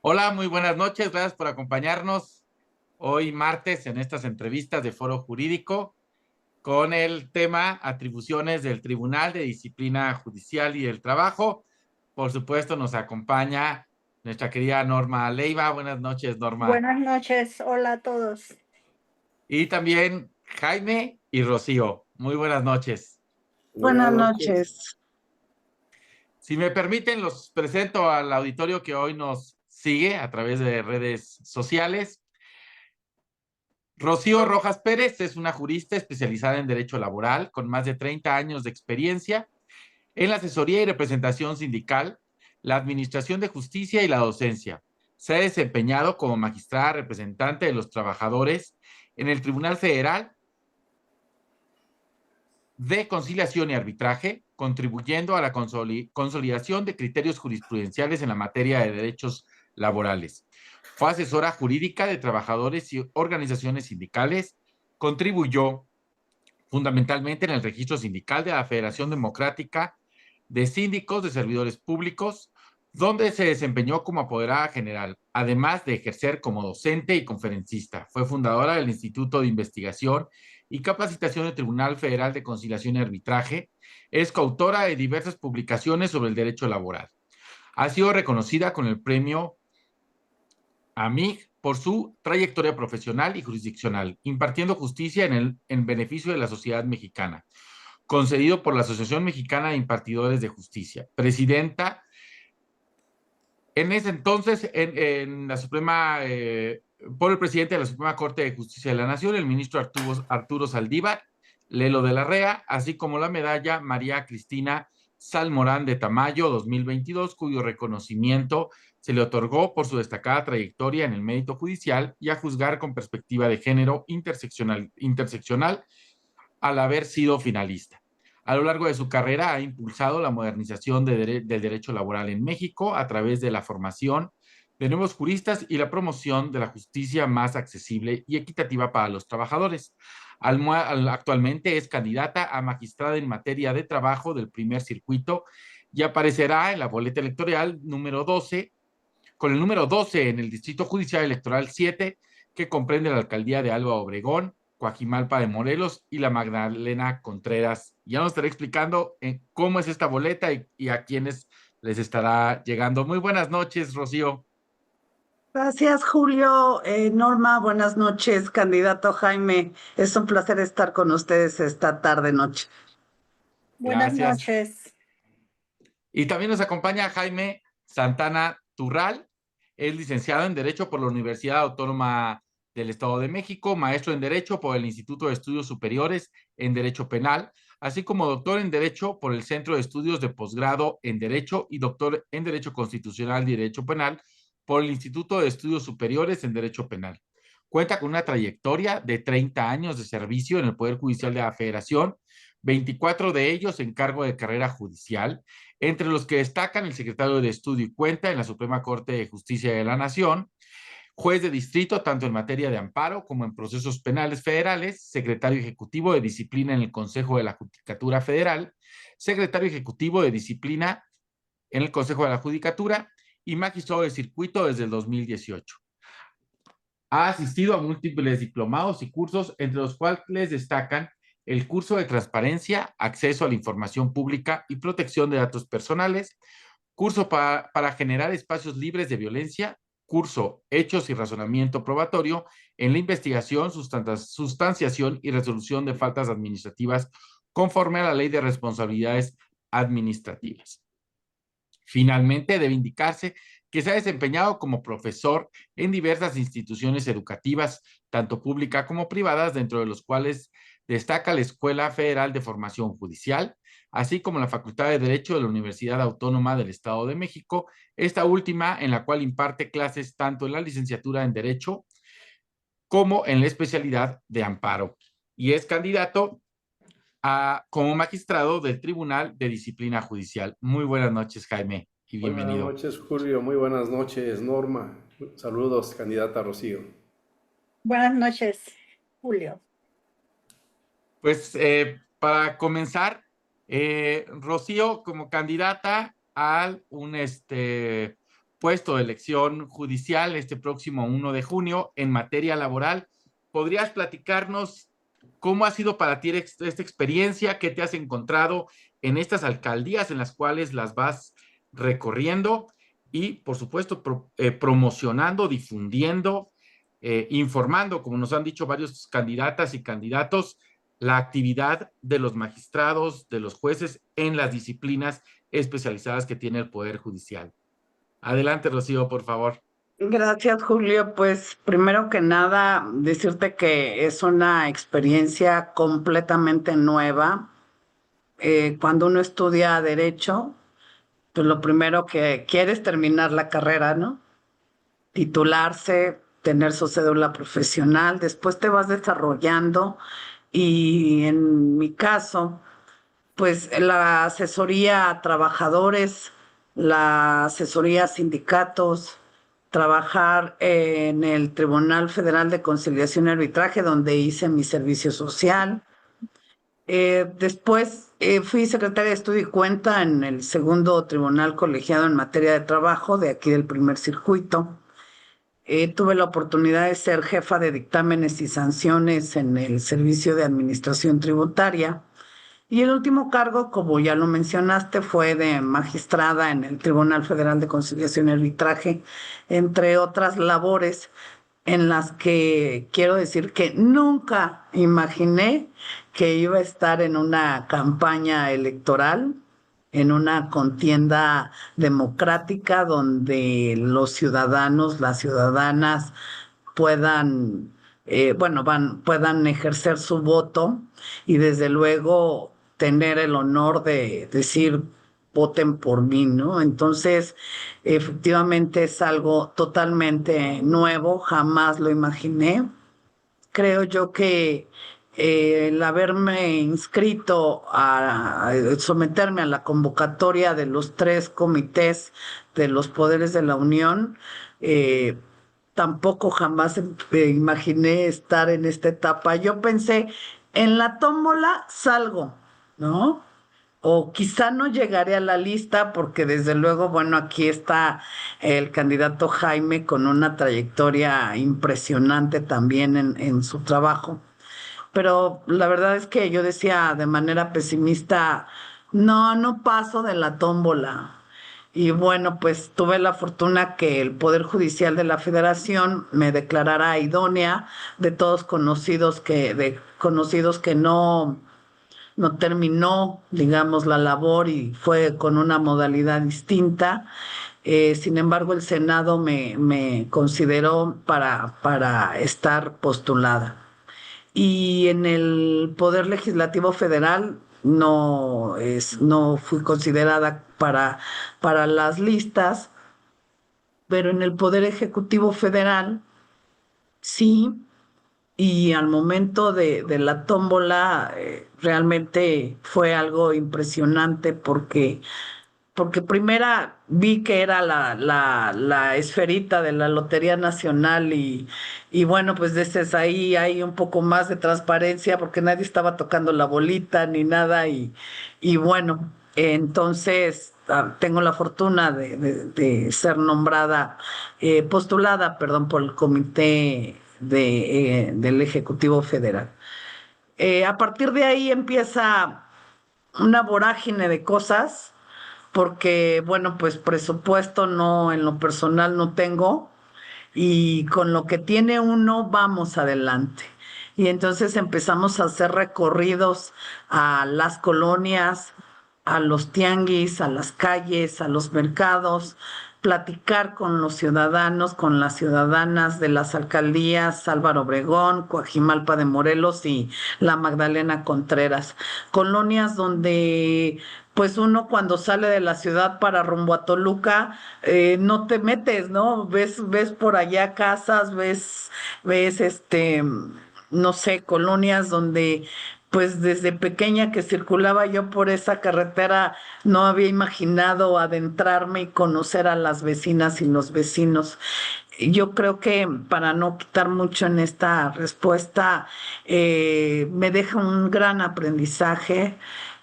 Hola, muy buenas noches. Gracias por acompañarnos hoy martes en estas entrevistas de Foro Jurídico con el tema atribuciones del Tribunal de Disciplina Judicial y del Trabajo. Por supuesto, nos acompaña nuestra querida Norma Leiva. Buenas noches, Norma. Buenas noches, hola a todos. Y también Jaime y Rocío. Muy buenas noches. Muy Buenas buenas noches. noches. Si me permiten, los presento al auditorio que hoy nos sigue a través de redes sociales. Rocío Rojas Pérez es una jurista especializada en Derecho Laboral con más de 30 años de experiencia en la asesoría y representación sindical, la administración de justicia y la docencia. Se ha desempeñado como magistrada representante de los trabajadores en el Tribunal Federal de Conciliación y Arbitraje, contribuyendo a la consolidación de criterios jurisprudenciales en la materia de derechos laborales. Fue asesora jurídica de trabajadores y organizaciones sindicales, contribuyó fundamentalmente en el registro sindical de la Federación Democrática de Síndicos de Servidores Públicos, donde se desempeñó como apoderada general, además de ejercer como docente y conferencista. Fue fundadora del Instituto de Investigación y Capacitación del Tribunal Federal de Conciliación y Arbitraje. Es coautora de diversas publicaciones sobre el derecho laboral. Ha sido reconocida con el premio AMIG por su trayectoria profesional y jurisdiccional, impartiendo justicia en beneficio de la sociedad mexicana, concedido por la Asociación Mexicana de Impartidores de Justicia, presidenta en ese entonces en la Suprema, por el presidente de la Suprema Corte de Justicia de la Nación, el ministro Arturo Saldívar, Lelo de la Rea, así como la medalla María Cristina Salmorán de Tamayo 2022, cuyo reconocimiento se le otorgó por su destacada trayectoria en el mérito judicial y a juzgar con perspectiva de género interseccional al haber sido finalista. A lo largo de su carrera ha impulsado la modernización del derecho laboral en México a través de la formación de nuevos juristas y la promoción de la justicia más accesible y equitativa para los trabajadores. Actualmente es candidata a magistrada en materia de trabajo del primer circuito y aparecerá en la boleta electoral número 12, con el número 12 en el Distrito Judicial Electoral 7, que comprende la alcaldía de Alba Obregón, Coajimalpa de Morelos y la Magdalena Contreras. Ya nos estaré explicando cómo es esta boleta y a quiénes les estará llegando. Muy buenas noches, Rocío. Gracias, Julio. Norma, buenas noches, candidato Jaime. Es un placer estar con ustedes esta tarde noche. Buenas Gracias. noches. Y también nos acompaña Jaime Santana Turral. Es licenciado en Derecho por la Universidad Autónoma del Estado de México, maestro en Derecho por el Instituto de Estudios Superiores en Derecho Penal, así como doctor en Derecho por el Centro de Estudios de Posgrado en Derecho y doctor en Derecho Constitucional y Derecho Penal por el Instituto de Estudios Superiores en Derecho Penal. Cuenta con una trayectoria de 30 años de servicio en el Poder Judicial de la Federación, 24 de ellos en cargo de carrera judicial, entre los que destacan el secretario de Estudio y Cuenta en la Suprema Corte de Justicia de la Nación, juez de distrito tanto en materia de amparo como en procesos penales federales, secretario ejecutivo de disciplina en el Consejo de la Judicatura Federal, secretario ejecutivo de disciplina en el Consejo de la Judicatura y magistrado de circuito desde el 2018. Ha asistido a múltiples diplomados y cursos, entre los cuales destacan el curso de transparencia, acceso a la información pública y protección de datos personales, curso para generar espacios libres de violencia, curso hechos y razonamiento probatorio en la investigación, sustanciación y resolución de faltas administrativas conforme a la Ley de Responsabilidades Administrativas. Finalmente, debe indicarse que se ha desempeñado como profesor en diversas instituciones educativas, tanto públicas como privadas, dentro de los cuales destaca la Escuela Federal de Formación Judicial, así como la Facultad de Derecho de la Universidad Autónoma del Estado de México, esta última en la cual imparte clases tanto en la licenciatura en Derecho como en la especialidad de Amparo. Y es candidato como magistrado del Tribunal de Disciplina Judicial. Muy buenas noches, Jaime, y Buenas bienvenido. noches, Julio. Muy buenas noches, Norma. Saludos, candidata Rocío. Buenas noches, Julio. Pues para comenzar, Rocío como candidata a un puesto de elección judicial este próximo 1 de junio en materia laboral. ¿Podrías platicarnos cómo ha sido para ti esta experiencia? ¿Qué te has encontrado en estas alcaldías en las cuales las vas recorriendo? Y, por supuesto, promocionando, difundiendo, informando, como nos han dicho varios candidatas y candidatos, la actividad de los magistrados, de los jueces en las disciplinas especializadas que tiene el Poder Judicial. Adelante, Rocío, por favor. Gracias, Julio. Pues primero que nada, decirte que es una experiencia completamente nueva. Cuando uno estudia derecho, pues lo primero que quiere es terminar la carrera, ¿no? Titularse, tener su cédula profesional, después te vas desarrollando y en mi caso, pues la asesoría a trabajadores, la asesoría a sindicatos, trabajar en el Tribunal Federal de Conciliación y Arbitraje, donde hice mi servicio social. Después fui secretaria de Estudio y Cuenta en el segundo tribunal colegiado en materia de trabajo de aquí del primer circuito. Tuve la oportunidad de ser jefa de dictámenes y sanciones en el Servicio de Administración Tributaria. Y el último cargo, como ya lo mencionaste, fue de magistrada en el Tribunal Federal de Conciliación y Arbitraje, entre otras labores en las que quiero decir que nunca imaginé que iba a estar en una campaña electoral, en una contienda democrática donde los ciudadanos, las ciudadanas puedan, puedan ejercer su voto y desde luego tener el honor de decir voten por mí, ¿no? Entonces, efectivamente es algo totalmente nuevo, jamás lo imaginé. Creo yo que el haberme inscrito a someterme a la convocatoria de los 3 comités de los poderes de la Unión, tampoco jamás imaginé estar en esta etapa. Yo pensé, en la tómbola salgo, ¿no? O quizá no llegaré a la lista porque desde luego, bueno, aquí está el candidato Jaime con una trayectoria impresionante también en su trabajo. Pero la verdad es que yo decía de manera pesimista, no, no paso de la tómbola. Y bueno, pues tuve la fortuna que el Poder Judicial de la Federación me declarara idónea de todos conocidos que no terminó, digamos, la labor y fue con una modalidad distinta. Sin embargo, el Senado me consideró para estar postulada. Y en el Poder Legislativo Federal no fui considerada para las listas, pero en el Poder Ejecutivo Federal sí. Y al momento de la tómbola, realmente fue algo impresionante porque primera vi que era la esferita de la Lotería Nacional y bueno, pues desde ahí hay un poco más de transparencia porque nadie estaba tocando la bolita ni nada y bueno, entonces tengo la fortuna de ser nombrada, postulada, perdón, por el comité del Ejecutivo Federal. A partir de ahí empieza una vorágine de cosas, porque, bueno, pues presupuesto no, en lo personal no tengo, y con lo que tiene uno vamos adelante. Y entonces empezamos a hacer recorridos a las colonias, a los tianguis, a las calles, a los mercados, platicar con los ciudadanos, con las ciudadanas de las alcaldías Álvaro Obregón, Coajimalpa de Morelos y la Magdalena Contreras. Colonias donde pues uno cuando sale de la ciudad para rumbo a Toluca, no te metes, ¿no? Ves por allá casas, ves no sé, colonias donde pues desde pequeña que circulaba yo por esa carretera no había imaginado adentrarme y conocer a las vecinas y los vecinos. Yo creo que para no quitar mucho en esta respuesta, me deja un gran aprendizaje,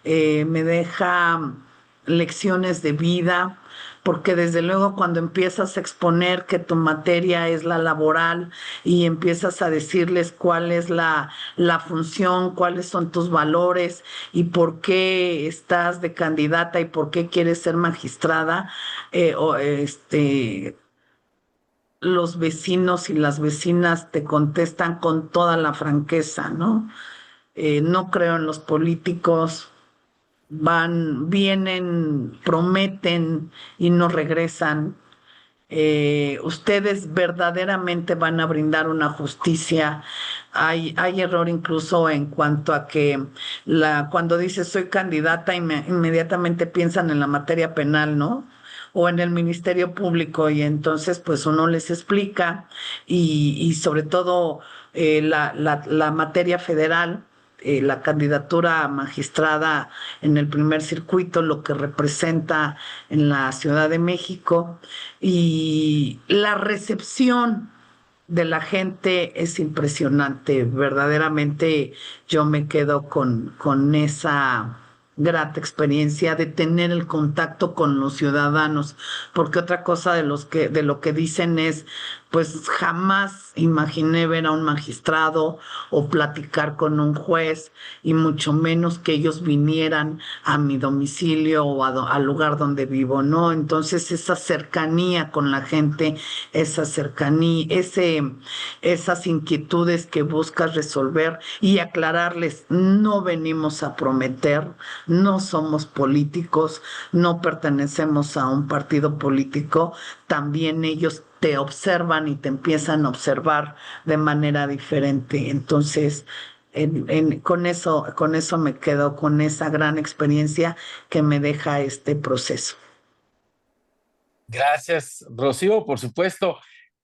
me deja lecciones de vida, porque desde luego cuando empiezas a exponer que tu materia es la laboral y empiezas a decirles cuál es la función, cuáles son tus valores y por qué estás de candidata y por qué quieres ser magistrada, los vecinos y las vecinas te contestan con toda la franqueza, ¿no? No creo en los políticos, vienen, prometen y no regresan. Ustedes verdaderamente van a brindar una justicia. Hay error incluso en cuanto a que cuando dices soy candidata, inmediatamente piensan en la materia penal, ¿no? O en el Ministerio Público, y entonces pues uno les explica y sobre todo la materia federal, la candidatura a magistrada en el primer circuito, lo que representa en la Ciudad de México, y la recepción de la gente es impresionante. Verdaderamente yo me quedo con esa grata experiencia de tener el contacto con los ciudadanos, porque otra cosa de lo que dicen es, pues jamás imaginé ver a un magistrado o platicar con un juez, y mucho menos que ellos vinieran a mi domicilio o al lugar donde vivo, ¿no? Entonces esa cercanía con la gente, esa cercanía, esas inquietudes que buscas resolver y aclararles, no venimos a prometer, no somos políticos, no pertenecemos a un partido político, también ellos te observan y te empiezan a observar de manera diferente. Entonces, con eso me quedo, con esa gran experiencia que me deja este proceso. Gracias, Rocío, por supuesto.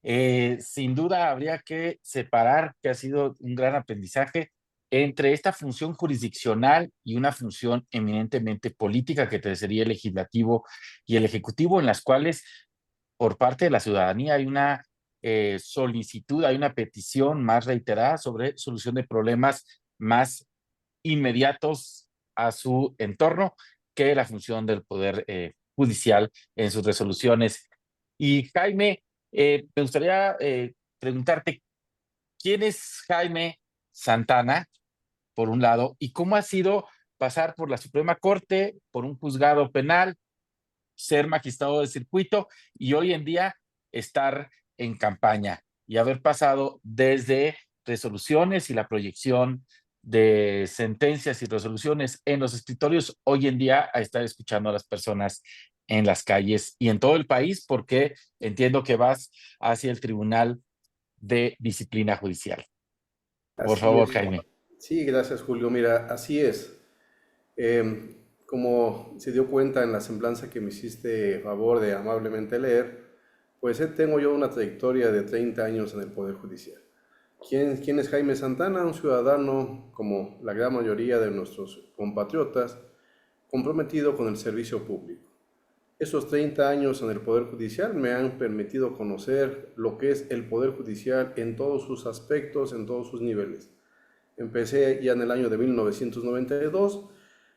Sin duda habría que separar, que ha sido un gran aprendizaje, entre esta función jurisdiccional y una función eminentemente política, que sería el legislativo y el ejecutivo, en las cuales por parte de la ciudadanía hay una solicitud, hay una petición más reiterada sobre solución de problemas más inmediatos a su entorno que la función del poder judicial en sus resoluciones. Y Jaime, me gustaría preguntarte, ¿quién es Jaime Santana, por un lado, y cómo ha sido pasar por la Suprema Corte, por un juzgado penal, ser magistrado de circuito y hoy en día estar en campaña y haber pasado desde resoluciones y la proyección de sentencias y resoluciones en los escritorios, hoy en día a estar escuchando a las personas en las calles y en todo el país, porque entiendo que vas hacia el Tribunal de Disciplina Judicial? Por Así favor, es. Jaime. Sí, gracias, Julio. Mira, así es. Como se dio cuenta en la semblanza que me hiciste favor de amablemente leer, pues tengo yo una trayectoria de 30 años en el Poder Judicial. ¿Quién es Jaime Santana? Un ciudadano, como la gran mayoría de nuestros compatriotas, comprometido con el servicio público. Esos 30 años en el Poder Judicial me han permitido conocer lo que es el Poder Judicial en todos sus aspectos, en todos sus niveles. Empecé ya en el año de 1992,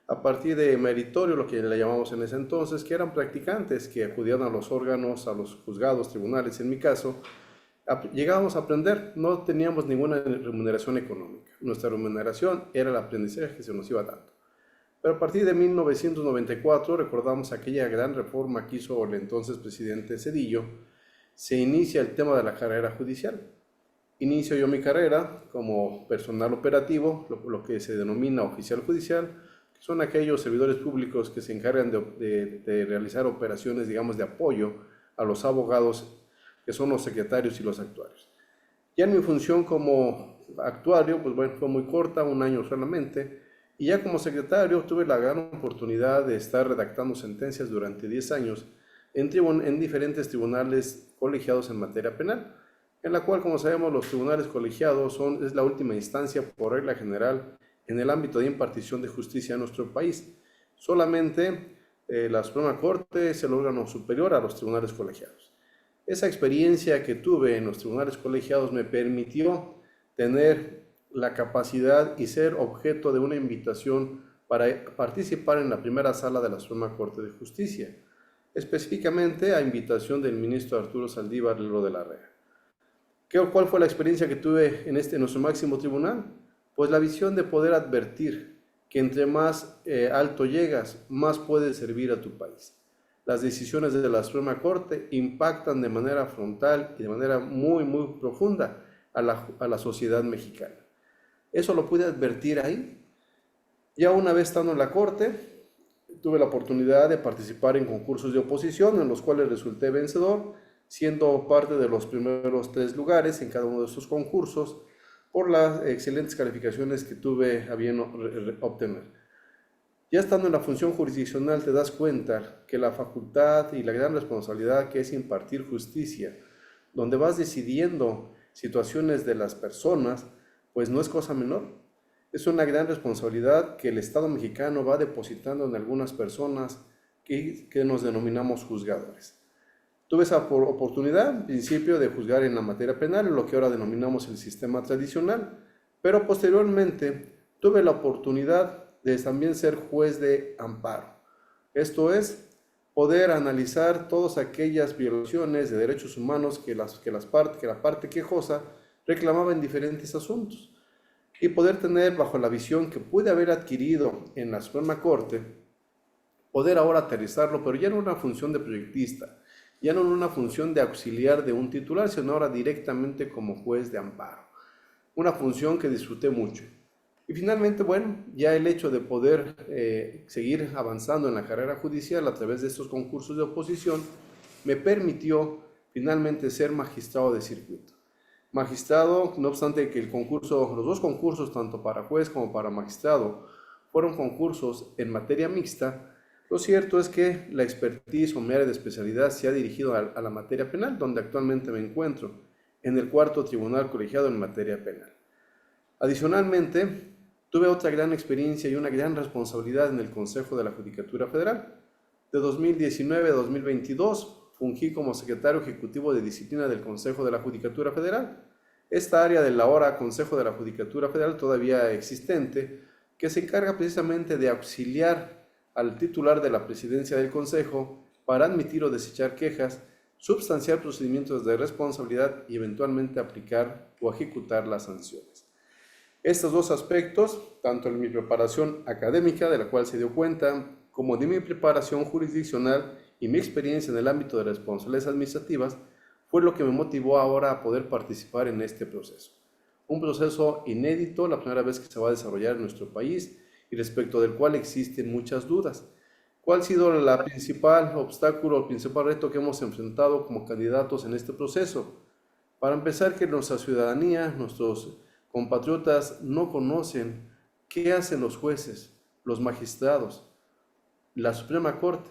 a partir de meritorio, lo que le llamamos en ese entonces, que eran practicantes que acudían a los órganos, a los juzgados, tribunales, en mi caso. Llegábamos a aprender, no teníamos ninguna remuneración económica. Nuestra remuneración era el aprendizaje que se nos iba dando. Pero a partir de 1994, recordamos aquella gran reforma que hizo el entonces presidente Zedillo, se inicia el tema de la carrera judicial. Inicio yo mi carrera como personal operativo, lo que se denomina oficial judicial, que son aquellos servidores públicos que se encargan de realizar operaciones, digamos, de apoyo a los abogados, que son los secretarios y los actuarios. Ya en mi función como actuario, pues bueno, fue muy corta, un año solamente, y ya como secretario tuve la gran oportunidad de estar redactando sentencias durante 10 años en diferentes tribunales colegiados en materia penal, en la cual, como sabemos, los tribunales colegiados es la última instancia por regla general en el ámbito de impartición de justicia en nuestro país. Solamente la Suprema Corte es el órgano superior a los tribunales colegiados. Esa experiencia que tuve en los tribunales colegiados me permitió tener la capacidad y ser objeto de una invitación para participar en la primera sala de la Suprema Corte de Justicia. específicamente a invitación del ministro Arturo Saldívar Lelo de la Rea. ¿Cuál fue la experiencia que tuve en nuestro máximo tribunal? Pues la visión de poder advertir que entre más alto llegas, más puedes servir a tu país. Las decisiones de la Suprema Corte impactan de manera frontal y de manera muy, muy profunda a la sociedad mexicana. Eso lo pude advertir ahí. Ya una vez estando en la Corte, tuve la oportunidad de participar en concursos de oposición en los cuales resulté vencedor, siendo parte de los primeros 3 lugares en cada uno de estos concursos por las excelentes calificaciones que tuve a bien obtener. Ya estando en la función jurisdiccional te das cuenta que la facultad y la gran responsabilidad que es impartir justicia, donde vas decidiendo situaciones de las personas, pues no es cosa menor. Es una gran responsabilidad que el Estado mexicano va depositando en algunas personas que nos denominamos juzgadores. Tuve esa oportunidad, en principio, de juzgar en la materia penal, en lo que ahora denominamos el sistema tradicional, pero posteriormente tuve la oportunidad de también ser juez de amparo. Esto es, poder analizar todas aquellas violaciones de derechos humanos que la parte quejosa reclamaba en diferentes asuntos, y poder tener, bajo la visión que pude haber adquirido en la Suprema Corte, poder ahora aterrizarlo, pero ya no en una función de proyectista, ya no en una función de auxiliar de un titular, sino ahora directamente como juez de amparo. Una función que disfruté mucho. Y finalmente, bueno, ya el hecho de poder seguir avanzando en la carrera judicial a través de estos concursos de oposición me permitió finalmente ser magistrado de circuito. Magistrado, no obstante que los 2 concursos, tanto para juez como para magistrado, fueron concursos en materia mixta. Lo cierto es que la expertise o mi área de especialidad se ha dirigido a la materia penal, donde actualmente me encuentro, en el 4º Tribunal Colegiado en materia penal. Adicionalmente, tuve otra gran experiencia y una gran responsabilidad en el Consejo de la Judicatura Federal. De 2019 a 2022, fungí como secretario ejecutivo de disciplina del Consejo de la Judicatura Federal. Esta área del ahora Consejo de la Judicatura Federal todavía existente, que se encarga precisamente de auxiliar al titular de la presidencia del Consejo para admitir o desechar quejas, substanciar procedimientos de responsabilidad y eventualmente aplicar o ejecutar las sanciones. Estos 2 aspectos, tanto en mi preparación académica, de la cual se dio cuenta, como de mi preparación jurisdiccional y mi experiencia en el ámbito de responsabilidades administrativas, fue lo que me motivó ahora a poder participar en este proceso. Un proceso inédito, la primera vez que se va a desarrollar en nuestro país y respecto del cual existen muchas dudas. ¿Cuál ha sido el principal obstáculo, el principal reto que hemos enfrentado como candidatos en este proceso? Para empezar, que nuestra ciudadanía, nuestros compatriotas no conocen qué hacen los jueces, los magistrados, la Suprema Corte.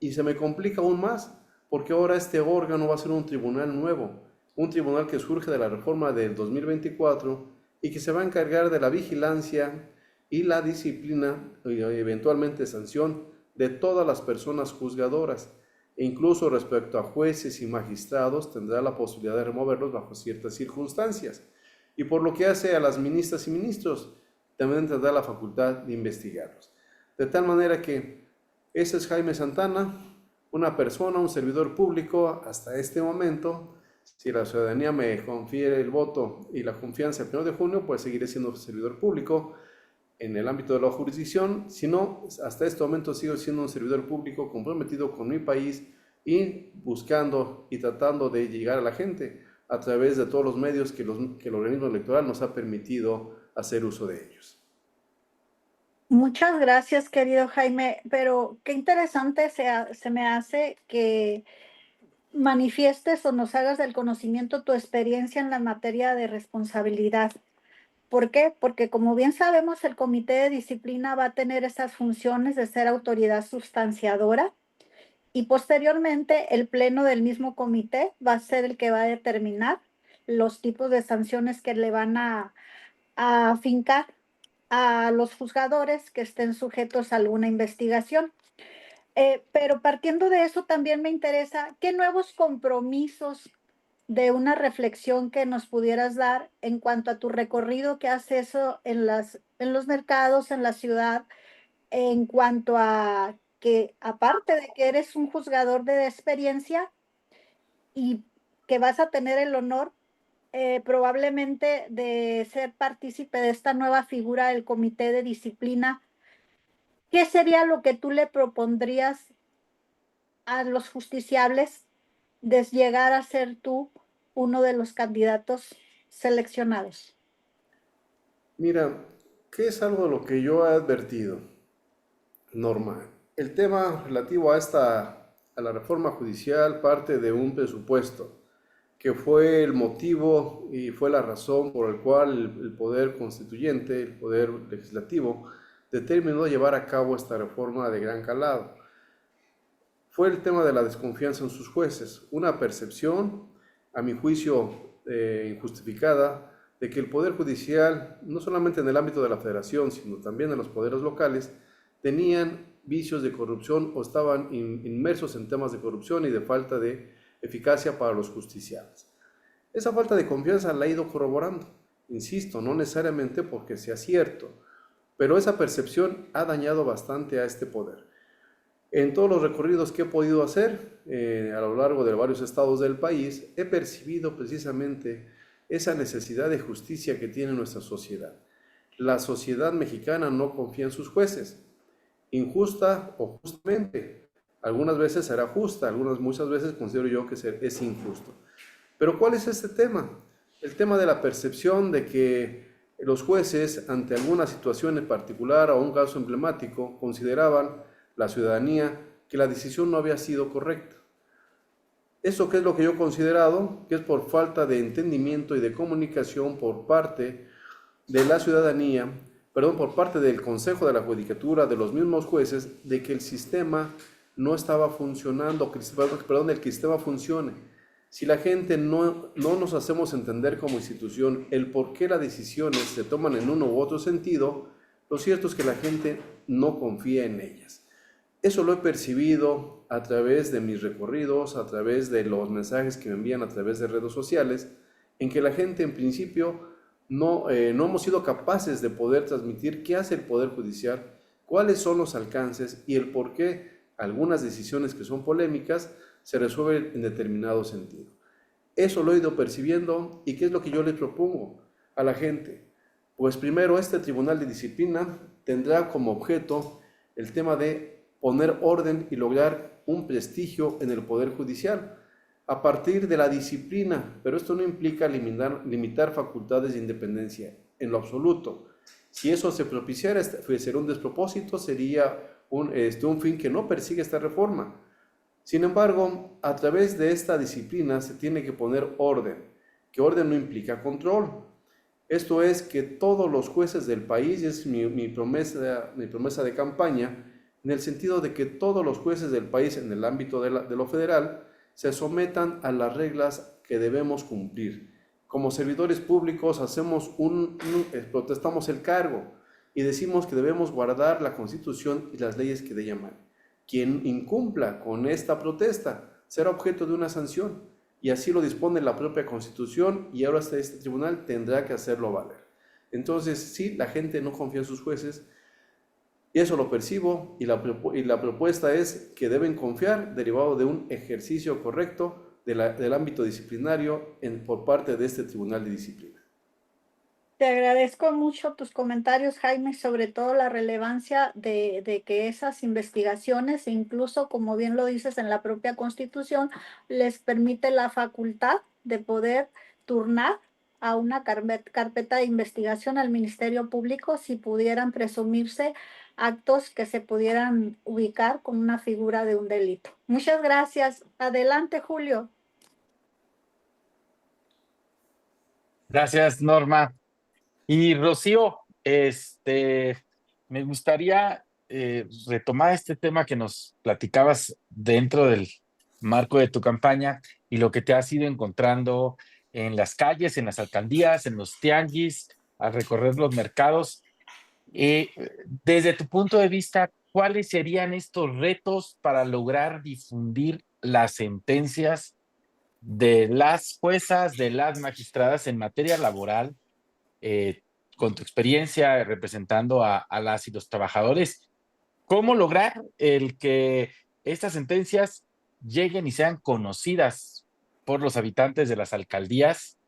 Y se me complica aún más, porque ahora este órgano va a ser un tribunal nuevo, un tribunal que surge de la reforma del 2024 y que se va a encargar de la vigilancia y la disciplina y eventualmente sanción de todas las personas juzgadoras, e incluso respecto a jueces y magistrados tendrá la posibilidad de removerlos bajo ciertas circunstancias. Y por lo que hace a las ministras y ministros, también tendrá la facultad de investigarlos. De tal manera que ese es Jaime Santana, una persona, un servidor público hasta este momento. Si la ciudadanía me confiere el voto y la confianza el 1 de junio, pues seguiré siendo servidor público en el ámbito de la jurisdicción. Si no, hasta este momento sigo siendo un servidor público comprometido con mi país y buscando y tratando de llegar a la gente a través de todos los medios que el organismo electoral nos ha permitido hacer uso de ellos. Muchas gracias, querido Jaime, pero qué interesante se me hace que manifiestes o nos hagas del conocimiento tu experiencia en la materia de responsabilidad. ¿Por qué? Porque como bien sabemos, el Comité de Disciplina va a tener esas funciones de ser autoridad sustanciadora y posteriormente el pleno del mismo comité va a ser el que va a determinar los tipos de sanciones que le van a afincar a los juzgadores que estén sujetos a alguna investigación. Pero partiendo de eso, también me interesa qué nuevos compromisos de una reflexión que nos pudieras dar en cuanto a tu recorrido que has hecho en los mercados, en la ciudad, en cuanto a que aparte de que eres un juzgador de experiencia y que vas a tener el honor probablemente de ser partícipe de esta nueva figura del comité de disciplina, ¿qué sería lo que tú le propondrías a los justiciables de llegar a ser tú uno de los candidatos seleccionados? Mira, ¿qué es algo de lo que yo he advertido, Norma? El tema relativo a la reforma judicial parte de un presupuesto que fue el motivo y fue la razón por el cual el poder constituyente, el poder legislativo, determinó llevar a cabo esta reforma de gran calado. Fue el tema de la desconfianza en sus jueces, una percepción, a mi juicio, injustificada, de que el Poder Judicial, no solamente en el ámbito de la Federación, sino también en los poderes locales, tenían vicios de corrupción o estaban inmersos en temas de corrupción y de falta de eficacia para los justiciables. Esa falta de confianza la ha ido corroborando, insisto, no necesariamente porque sea cierto, pero esa percepción ha dañado bastante a este poder. En todos los recorridos que he podido hacer a lo largo de varios estados del país, he percibido precisamente esa necesidad de justicia que tiene nuestra sociedad. La sociedad mexicana no confía en sus jueces, injusta o justamente. Algunas veces será justa, muchas veces considero yo que es injusto. Pero ¿cuál es este tema? El tema de la percepción de que los jueces, ante alguna situación en particular o un caso emblemático, consideraban la ciudadanía que la decisión no había sido correcta. ¿Eso qué es lo que yo he considerado? Que es por falta de entendimiento y de comunicación por parte de la ciudadanía, por parte del Consejo de la Judicatura, de los mismos jueces, de que el sistema no estaba funcionando, que el sistema funcione. Si la gente no nos hacemos entender como institución el por qué las decisiones se toman en uno u otro sentido, lo cierto es que la gente no confía en ellas. Eso lo he percibido a través de mis recorridos, a través de los mensajes que me envían a través de redes sociales, en que la gente en principio no hemos sido capaces de poder transmitir qué hace el Poder Judicial, cuáles son los alcances y el por qué algunas decisiones que son polémicas se resuelven en determinado sentido. Eso lo he ido percibiendo y ¿qué es lo que yo le propongo a la gente? Pues primero, este Tribunal de Disciplina tendrá como objeto el tema de poner orden y lograr un prestigio en el Poder Judicial a partir de la disciplina, pero esto no implica limitar facultades de independencia en lo absoluto. Si eso se propiciara, sería un despropósito, sería un fin que no persigue esta reforma. Sin embargo, a través de esta disciplina se tiene que poner orden, que orden no implica control. Esto es que todos los jueces del país, y es mi promesa de campaña, en el sentido de que todos los jueces del país en el ámbito de lo federal se sometan a las reglas que debemos cumplir. Como servidores públicos protestamos el cargo y decimos que debemos guardar la Constitución y las leyes que de ella emanen. Quien incumpla con esta protesta será objeto de una sanción y así lo dispone la propia Constitución y ahora este tribunal tendrá que hacerlo valer. Entonces, sí, la gente no confía en sus jueces y eso lo percibo y la propuesta es que deben confiar derivado de un ejercicio correcto del ámbito disciplinario por parte de este Tribunal de Disciplina. Te agradezco mucho tus comentarios, Jaime, sobre todo la relevancia de que esas investigaciones, incluso como bien lo dices en la propia Constitución, les permite la facultad de poder turnar a una carpeta de investigación al Ministerio Público si pudieran presumirse actos que se pudieran ubicar con una figura de un delito. Muchas gracias. Adelante, Julio. Gracias, Norma. Y Rocío, me gustaría retomar este tema que nos platicabas dentro del marco de tu campaña y lo que te has ido encontrando en las calles, en las alcaldías, en los tianguis, al recorrer los mercados. Desde tu punto de vista, ¿cuáles serían estos retos para lograr difundir las sentencias de las juezas, de las magistradas en materia laboral? Con tu experiencia representando a las y los trabajadores, ¿Cómo lograr el que estas sentencias lleguen y sean conocidas por los habitantes de las alcaldías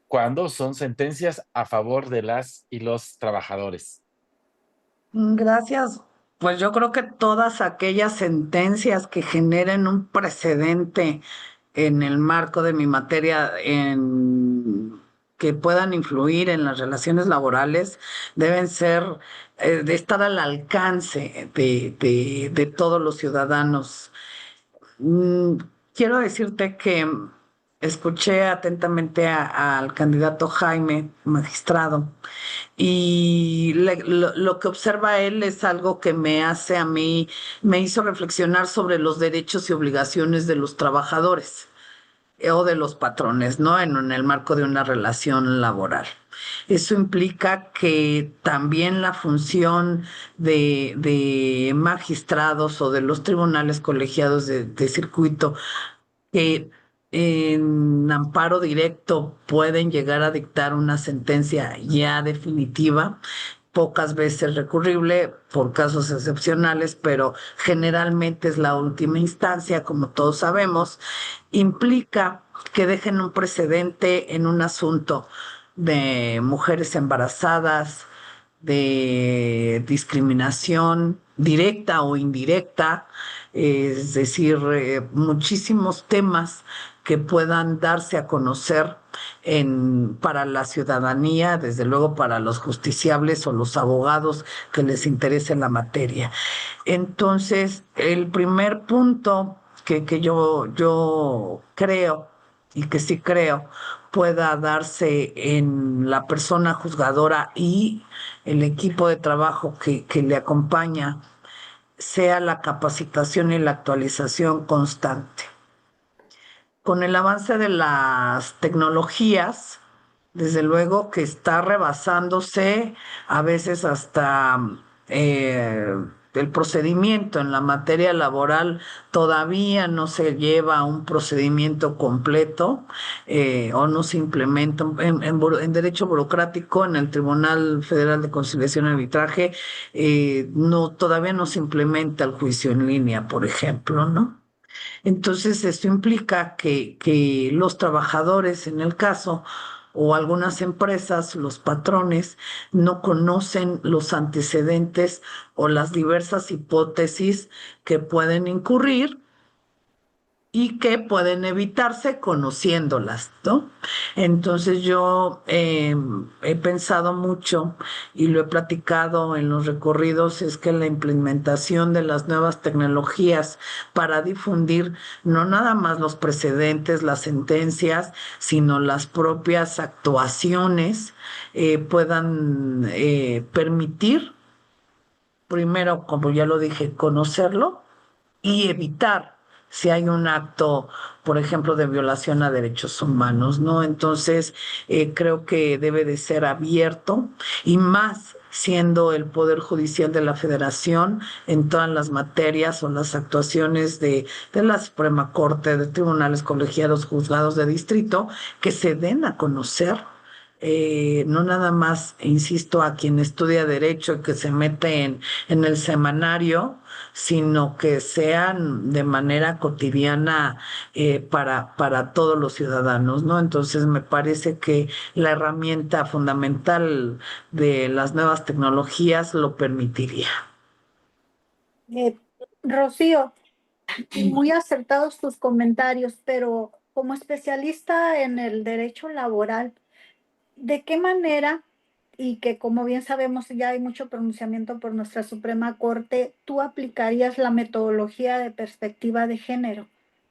cuando son sentencias a favor de las y los trabajadores? Gracias. Pues yo creo que todas aquellas sentencias que generen un precedente en el marco de mi materia, que puedan influir en las relaciones laborales, deben ser, de estar al alcance de todos los ciudadanos. Mm, Quiero decirte que escuché atentamente al candidato Jaime, magistrado, y lo que observa él es algo que me hace a mí, me hizo reflexionar sobre los derechos y obligaciones de los trabajadores, o de los patrones, ¿no? En el marco de una relación laboral. Eso implica que también la función de magistrados o de los tribunales colegiados de circuito, que en amparo directo pueden llegar a dictar una sentencia ya definitiva, pocas veces recurrible por casos excepcionales, pero generalmente es la última instancia, como todos sabemos, implica que dejen un precedente en un asunto de mujeres embarazadas, de discriminación directa o indirecta, es decir, muchísimos temas que puedan darse a conocer para la ciudadanía, desde luego para los justiciables o los abogados que les interese la materia. Entonces, el primer punto que yo creo, y que sí creo, pueda darse en la persona juzgadora y el equipo de trabajo que le acompaña, sea la capacitación y la actualización constante. Con el avance de las tecnologías, desde luego que está rebasándose a veces hasta eh, el procedimiento en la materia laboral. Todavía no se lleva un procedimiento completo, o no se implementa en derecho burocrático en el Tribunal Federal de Conciliación y Arbitraje. No, todavía no se implementa el juicio en línea, por ejemplo, ¿no? Entonces, esto implica que los trabajadores, en el caso, o algunas empresas, los patrones, no conocen los antecedentes o las diversas hipótesis que pueden incurrir y que pueden evitarse conociéndolas, ¿no? Entonces yo he pensado mucho y lo he platicado en los recorridos, es que la implementación de las nuevas tecnologías para difundir no nada más los precedentes, las sentencias, sino las propias actuaciones, puedan permitir, primero, como ya lo dije, conocerlo y evitar si hay un acto, por ejemplo, de violación a derechos humanos, ¿no? Entonces, creo que debe de ser abierto, y más siendo el Poder Judicial de la Federación en todas las materias o las actuaciones de la Suprema Corte, de tribunales colegiados, juzgados de distrito, que se den a conocer, no nada más, insisto, a quien estudia derecho y que se mete en el semanario, sino que sean de manera cotidiana, para todos los ciudadanos, ¿no? Entonces me parece que la herramienta fundamental de las nuevas tecnologías lo permitiría. Eh, Rocío, muy acertados tus comentarios, pero como especialista en el derecho laboral, ¿de qué manera, y que como bien sabemos ya hay mucho pronunciamiento por nuestra Suprema Corte, tú aplicarías la metodología de perspectiva de género,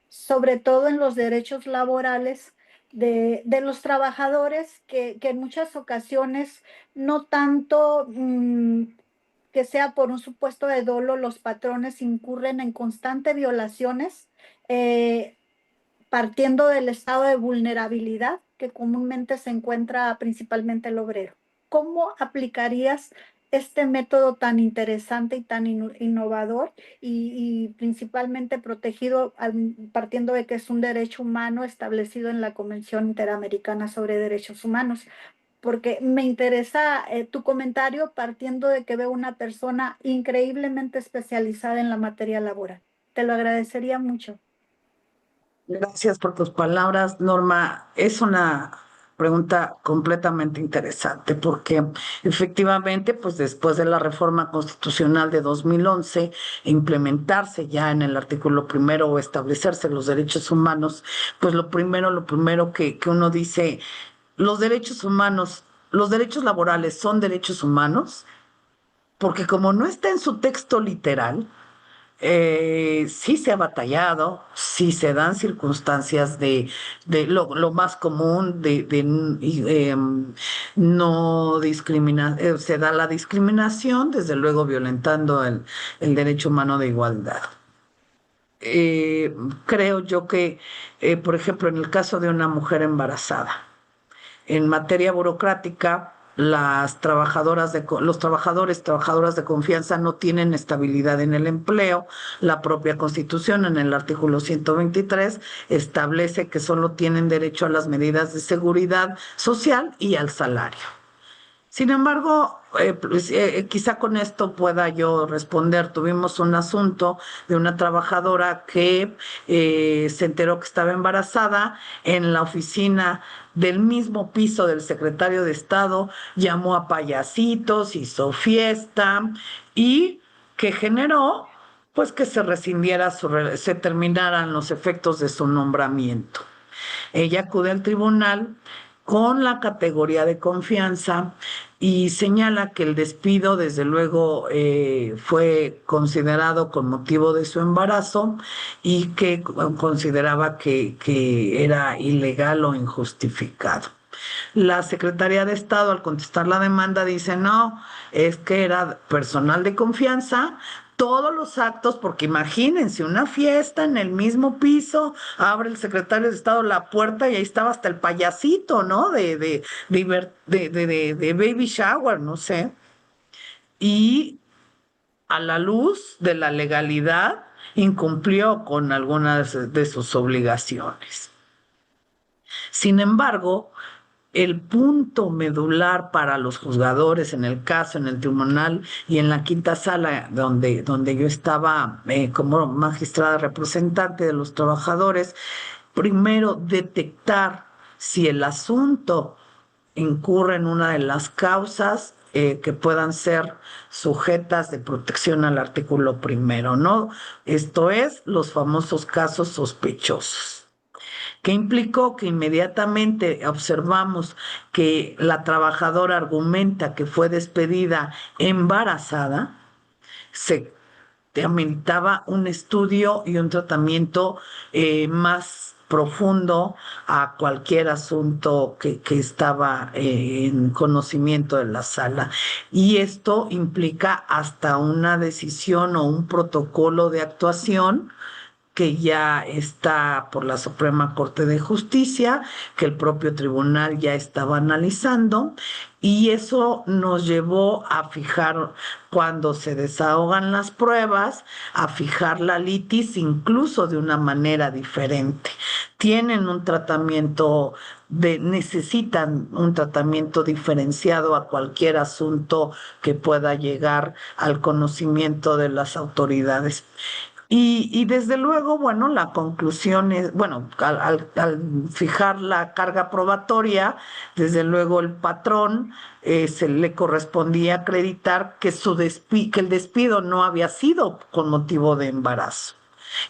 sobre todo en los derechos laborales de los trabajadores que en muchas ocasiones no tanto que sea por un supuesto de dolo, los patrones incurren en constantes violaciones, eh, partiendo del estado de vulnerabilidad que comúnmente se encuentra principalmente el obrero? ¿Cómo aplicarías este método tan interesante y tan innovador y principalmente protegido, partiendo de que es un derecho humano establecido en la Convención Interamericana sobre Derechos Humanos, porque me interesa tu comentario partiendo de que veo una persona increíblemente especializada en la materia laboral. Te lo agradecería mucho. Gracias por tus palabras, Norma. Es una pregunta completamente interesante porque efectivamente, pues después de la reforma constitucional de 2011, implementarse ya en el artículo primero o establecerse los derechos humanos, pues lo primero que uno dice, los derechos humanos, los derechos laborales son derechos humanos, porque como no está en su texto literal, sí se ha batallado, sí se dan circunstancias de lo más común no discriminar, se da la discriminación, desde luego violentando el derecho humano de igualdad. Creo yo que, por ejemplo, en el caso de una mujer embarazada, en materia burocrática, los trabajadores, trabajadoras de confianza no tienen estabilidad en el empleo. La propia Constitución, en el artículo 123, establece que solo tienen derecho a las medidas de seguridad social y al salario. Sin embargo, quizá con esto pueda yo responder. Tuvimos un asunto de una trabajadora que se enteró que estaba embarazada en la oficina del mismo piso del secretario de Estado, llamó a payasitos, hizo fiesta y que generó pues que se rescindiera, se terminaran los efectos de su nombramiento. Ella acude al tribunal con la categoría de confianza y señala que el despido, desde luego, fue considerado con motivo de su embarazo y que consideraba que era ilegal o injustificado. La Secretaría de Estado, al contestar la demanda, dice, no, es que era personal de confianza, todos los actos, porque imagínense, una fiesta en el mismo piso, abre el secretario de Estado la puerta y ahí estaba hasta el payasito, ¿no? De baby shower, no sé. Y a la luz de la legalidad, incumplió con algunas de sus obligaciones. Sin embargo, el punto medular para los juzgadores en el caso, en el tribunal y en la quinta sala donde yo estaba como magistrada representante de los trabajadores, primero detectar si el asunto incurre en una de las causas que puedan ser sujetas de protección al artículo primero, ¿no? Esto es, los famosos casos sospechosos. ¿Qué implicó? Que inmediatamente observamos que la trabajadora argumenta que fue despedida embarazada, se ameritaba un estudio y un tratamiento más profundo a cualquier asunto que estaba en conocimiento de la sala. Y esto implica hasta una decisión o un protocolo de actuación que ya está por la Suprema Corte de Justicia, que el propio tribunal ya estaba analizando, y eso nos llevó a fijar, cuando se desahogan las pruebas, a fijar la litis incluso de una manera diferente. Tienen un tratamiento necesitan un tratamiento diferenciado a cualquier asunto que pueda llegar al conocimiento de las autoridades. Y desde luego, bueno, la conclusión es, bueno, al fijar la carga probatoria, desde luego el patrón se le correspondía acreditar que el despido no había sido con motivo de embarazo.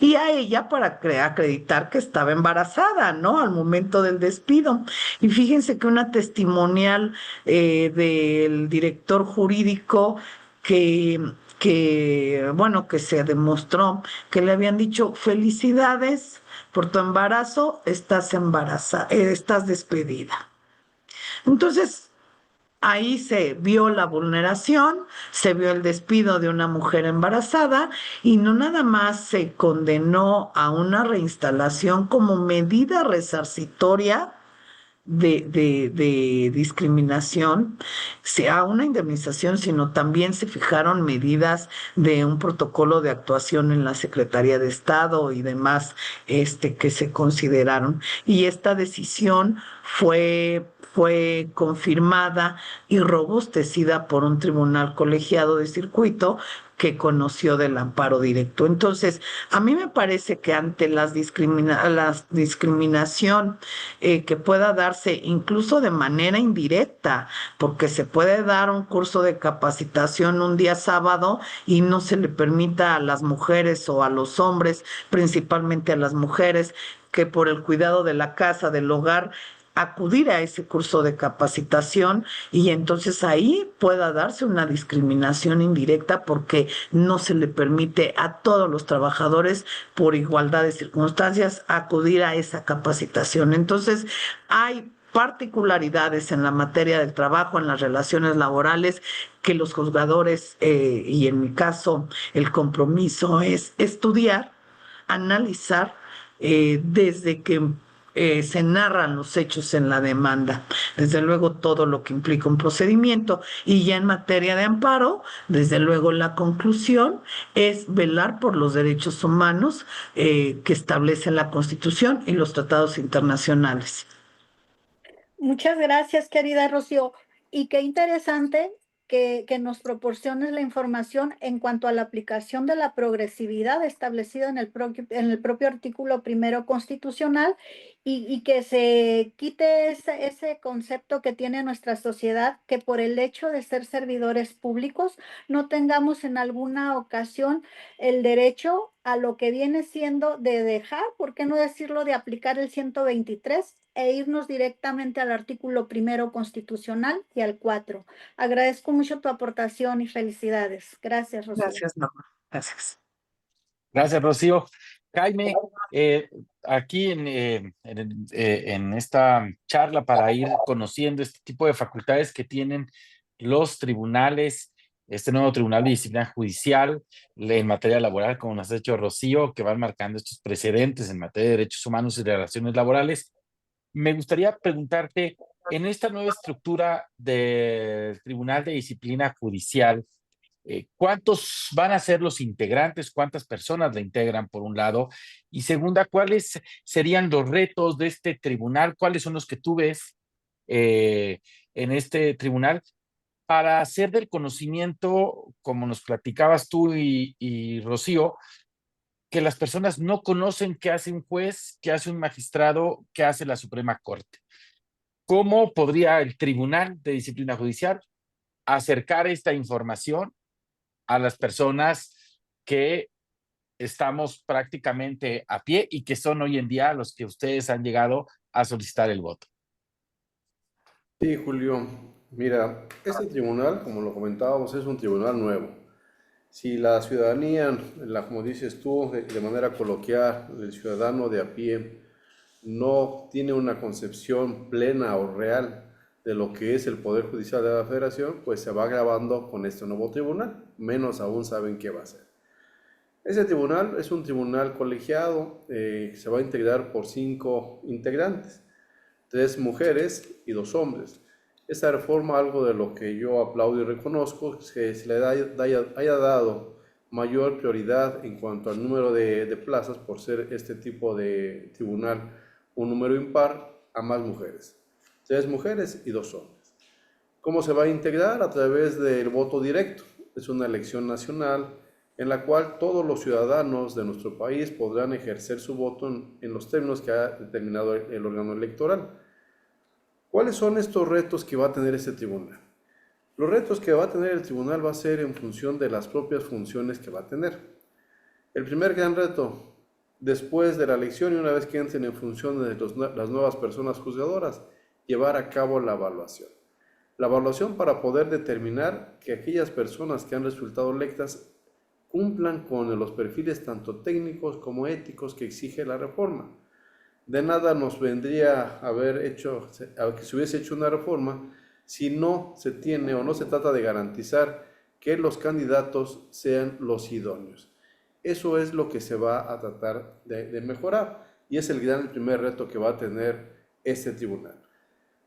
Y a ella para acreditar que estaba embarazada, ¿no? Al momento del despido. Y fíjense que una testimonial del director jurídico bueno, que se demostró que le habían dicho felicidades por tu embarazo, estás embarazada, estás despedida. Entonces, ahí se vio la vulneración, se vio el despido de una mujer embarazada y no nada más se condenó a una reinstalación como medida resarcitoria de discriminación, a una indemnización, sino también se fijaron medidas de un protocolo de actuación en la Secretaría de Estado y demás que se consideraron. Y esta decisión fue fue confirmada y robustecida por un tribunal colegiado de circuito que conoció del amparo directo. Entonces, a mí me parece que ante la discriminación que pueda darse incluso de manera indirecta, porque se puede dar un curso de capacitación un día sábado y no se le permita a las mujeres o a los hombres, principalmente a las mujeres, que por el cuidado de la casa, del hogar, acudir a ese curso de capacitación y entonces ahí pueda darse una discriminación indirecta porque no se le permite a todos los trabajadores por igualdad de circunstancias acudir a esa capacitación. Entonces, hay particularidades en la materia del trabajo, en las relaciones laborales, que los juzgadores, y en mi caso, el compromiso es estudiar, analizar, desde que se narran los hechos en la demanda, desde luego todo lo que implica un procedimiento y ya en materia de amparo, desde luego la conclusión es velar por los derechos humanos que establecen la Constitución y los tratados internacionales. Muchas gracias, querida Rocío. Y qué interesante que nos proporciones la información en cuanto a la aplicación de la progresividad establecida en el propio artículo primero constitucional y que se quite ese concepto que tiene nuestra sociedad, que por el hecho de ser servidores públicos no tengamos en alguna ocasión el derecho a lo que viene siendo de dejar, ¿por qué no decirlo?, de aplicar el 123 e irnos directamente al artículo primero constitucional y al 4. Agradezco mucho tu aportación y felicidades. Gracias, Rocío. Gracias, Norma. Gracias. Gracias, Rocío. Jaime, aquí en esta charla para ir conociendo este tipo de facultades que tienen los tribunales, este nuevo Tribunal de Disciplina Judicial en materia laboral, como nos ha hecho Rocío, que van marcando estos precedentes en materia de derechos humanos y relaciones laborales. Me gustaría preguntarte, en esta nueva estructura del Tribunal de Disciplina Judicial, ¿cuántos van a ser los integrantes? ¿Cuántas personas la integran, por un lado? Y segunda, ¿cuáles serían los retos de este tribunal? ¿Cuáles son los que tú ves en este tribunal para hacer del conocimiento, como nos platicabas tú y Rocío, que las personas no conocen qué hace un juez, qué hace un magistrado, qué hace la Suprema Corte? ¿Cómo podría el Tribunal de Disciplina Judicial acercar esta información a las personas que estamos prácticamente a pie y que son hoy en día los que ustedes han llegado a solicitar el voto? Sí, Julio. Mira, este tribunal, como lo comentábamos, es un tribunal nuevo. Si la ciudadanía, como dices tú, de manera coloquial, el ciudadano de a pie, no tiene una concepción plena o real de lo que es el Poder Judicial de la Federación, pues se va agravando con este nuevo tribunal, menos aún saben qué va a ser. Ese tribunal es un tribunal colegiado, se va a integrar por 5 integrantes, 3 mujeres y 2 hombres. Esta reforma, algo de lo que yo aplaudo y reconozco, es que se le haya dado mayor prioridad en cuanto al número de plazas por ser este tipo de tribunal un número impar a más mujeres. 3 mujeres y 2 hombres. ¿Cómo se va a integrar? A través del voto directo. Es una elección nacional en la cual todos los ciudadanos de nuestro país podrán ejercer su voto en los términos que ha determinado el órgano electoral. ¿Cuáles son estos retos que va a tener este tribunal? Los retos que va a tener el tribunal va a ser en función de las propias funciones que va a tener. El primer gran reto, después de la elección y una vez que entren en función de las nuevas personas juzgadoras, llevar a cabo la evaluación. La evaluación para poder determinar que aquellas personas que han resultado electas cumplan con los perfiles tanto técnicos como éticos que exige la reforma. De nada nos vendría que se hubiese hecho una reforma si no se tiene o no se trata de garantizar que los candidatos sean los idóneos. Eso es lo que se va a tratar de mejorar y es el primer reto que va a tener este tribunal.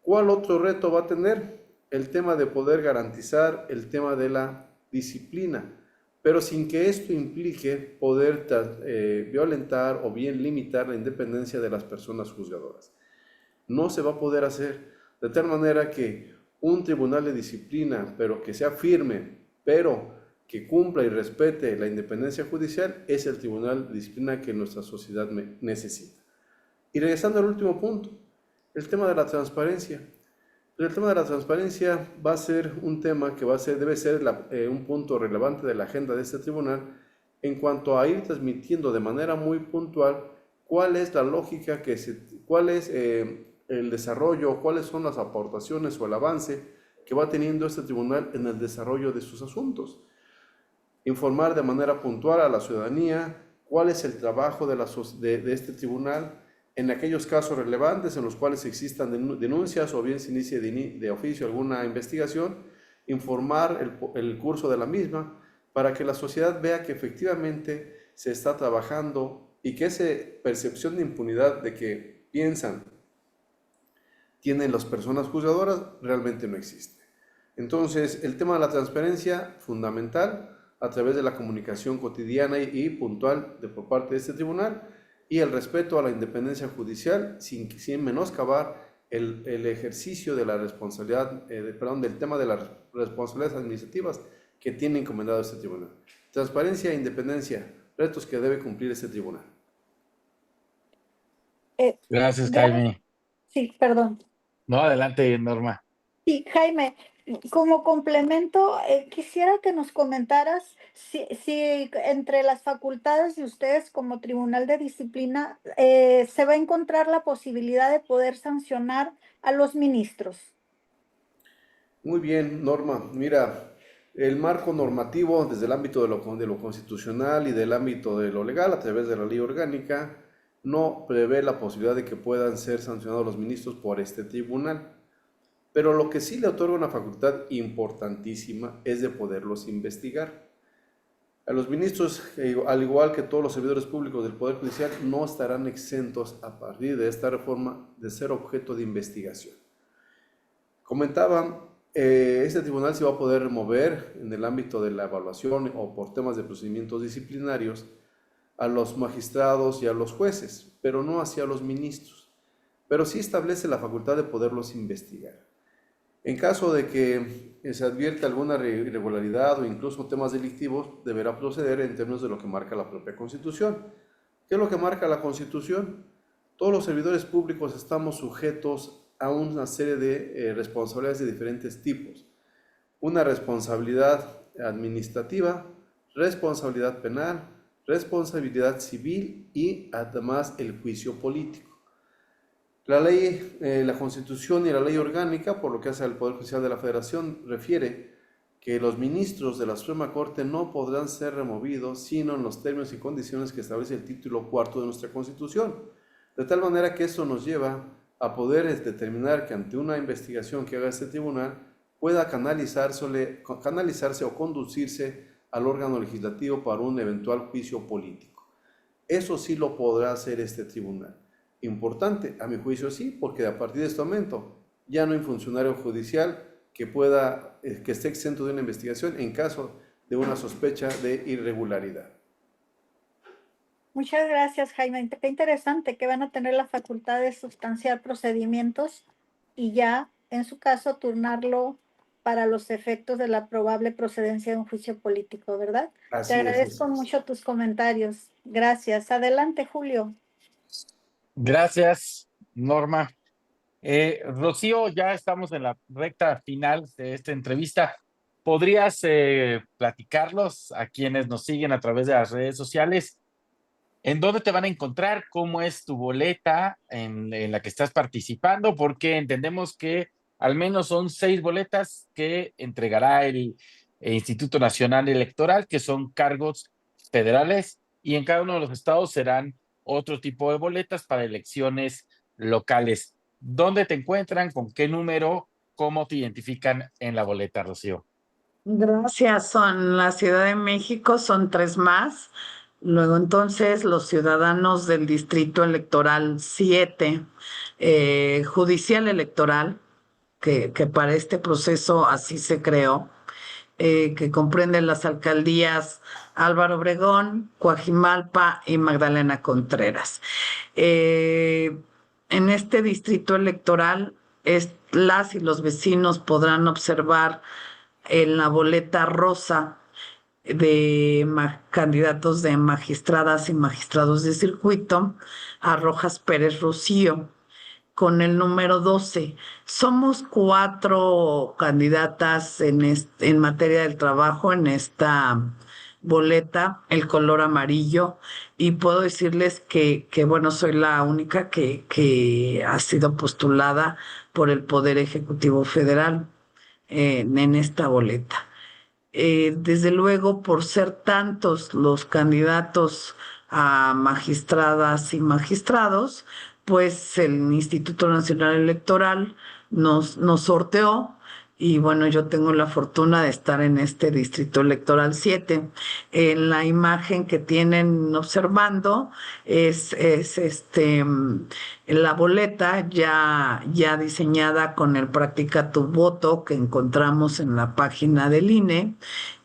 ¿Cuál otro reto va a tener? El tema de poder garantizar el tema de la disciplina, pero sin que esto implique poder violentar o bien limitar la independencia de las personas juzgadoras. No se va a poder hacer De tal manera que un tribunal de disciplina, pero que sea firme, pero que cumpla y respete la independencia judicial, es el tribunal de disciplina que nuestra sociedad necesita. Y regresando al último punto, el tema de la transparencia. El tema de la transparencia va a ser un tema que debe ser un punto relevante de la agenda de este tribunal en cuanto a ir transmitiendo de manera muy puntual cuál es la lógica, cuál es el desarrollo, cuáles son las aportaciones o el avance que va teniendo este tribunal en el desarrollo de sus asuntos. Informar de manera puntual a la ciudadanía cuál es el trabajo de este tribunal en aquellos casos relevantes en los cuales existan denuncias o bien se inicie de oficio alguna investigación, informar el curso de la misma para que la sociedad vea que efectivamente se está trabajando y que esa percepción de impunidad de que tienen las personas juzgadoras realmente no existe. Entonces, el tema de la transparencia, fundamental, a través de la comunicación cotidiana y puntual por parte de este tribunal, y el respeto a la independencia judicial sin menoscabar el ejercicio de la responsabilidad, del tema de las responsabilidades administrativas que tiene encomendado este tribunal. Transparencia e independencia, retos que debe cumplir este tribunal. Gracias, Jaime. Sí, perdón. No, adelante, Norma. Sí, Jaime, como complemento, quisiera que nos comentaras si entre las facultades de ustedes como Tribunal de Disciplina se va a encontrar la posibilidad de poder sancionar a los ministros. Muy bien, Norma. Mira, el marco normativo desde el ámbito de lo constitucional y del ámbito de lo legal a través de la ley orgánica no prevé la posibilidad de que puedan ser sancionados los ministros por este tribunal. Pero lo que sí le otorga una facultad importantísima es de poderlos investigar. A los ministros, al igual que todos los servidores públicos del Poder Judicial, no estarán exentos a partir de esta reforma de ser objeto de investigación. Comentaban, este tribunal se va a poder remover en el ámbito de la evaluación o por temas de procedimientos disciplinarios a los magistrados y a los jueces, pero no hacia los ministros. Pero sí establece la facultad de poderlos investigar. En caso de que se advierta alguna irregularidad o incluso temas delictivos, deberá proceder en términos de lo que marca la propia Constitución. ¿Qué es lo que marca la Constitución? Todos los servidores públicos estamos sujetos a una serie de responsabilidades de diferentes tipos. Una responsabilidad administrativa, responsabilidad penal, responsabilidad civil y además el juicio político. La ley, la Constitución y la ley orgánica, por lo que hace al Poder Judicial de la Federación, refiere que los ministros de la Suprema Corte no podrán ser removidos sino en los términos y condiciones que establece el título cuarto de nuestra Constitución. De tal manera que eso nos lleva a poder determinar que ante una investigación que haga este tribunal pueda canalizarse o conducirse al órgano legislativo para un eventual juicio político. Eso sí lo podrá hacer este tribunal. Importante, a mi juicio sí, porque a partir de este momento ya no hay funcionario judicial que esté exento de una investigación en caso de una sospecha de irregularidad. Muchas gracias, Jaime. Qué interesante que van a tener la facultad de sustanciar procedimientos y ya, en su caso, turnarlo para los efectos de la probable procedencia de un juicio político, ¿verdad? Te agradezco mucho tus comentarios. Gracias. Adelante, Julio. Gracias, Norma. Rocío, ya estamos en la recta final de esta entrevista. ¿Podrías platicarlos a quienes nos siguen a través de las redes sociales? ¿En dónde te van a encontrar? ¿Cómo es tu boleta en la que estás participando? Porque entendemos que al menos son 6 boletas que entregará el Instituto Nacional Electoral, que son cargos federales, y en cada uno de los estados serán otro tipo de boletas para elecciones locales. ¿Dónde te encuentran? ¿Con qué número? ¿Cómo te identifican en la boleta, Rocío? Gracias. Son la Ciudad de México, son 3 más. Luego entonces los ciudadanos del Distrito Electoral 7, Judicial Electoral, que para este proceso así se creó, que comprende las alcaldías Álvaro Obregón, Coajimalpa y Magdalena Contreras. En este distrito electoral las y los vecinos podrán observar en la boleta rosa de candidatos de magistradas y magistrados de circuito a Rojas Pérez Rocío con el número 12. Somos 4 candidatas en materia del trabajo en esta boleta, el color amarillo, y puedo decirles que bueno, soy la única que ha sido postulada por el Poder Ejecutivo Federal en esta boleta. Desde luego, por ser tantos los candidatos a magistradas y magistrados, pues el Instituto Nacional Electoral nos sorteó y bueno, yo tengo la fortuna de estar en este Distrito Electoral 7. En la imagen que tienen observando la boleta ya diseñada con el Practica tu voto que encontramos en la página del INE.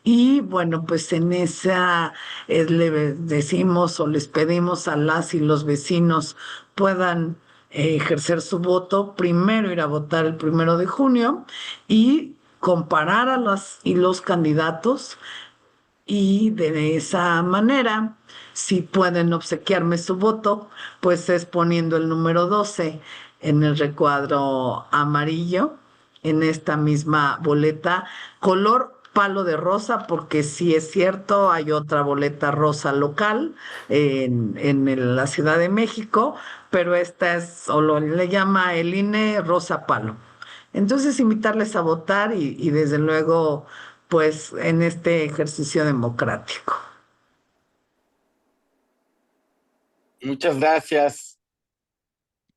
Y bueno, pues en esa le decimos o les pedimos a las y los vecinos puedan ejercer su voto, primero ir a votar el 1 de junio y comparar a las y los candidatos y de esa manera, si pueden obsequiarme su voto, pues es poniendo el número 12 en el recuadro amarillo, en esta misma boleta, color palo de rosa, porque sí es cierto, hay otra boleta rosa local la Ciudad de México, pero esta es, le llama el INE rosa palo. Entonces, invitarles a votar y desde luego pues en este ejercicio democrático. Muchas gracias,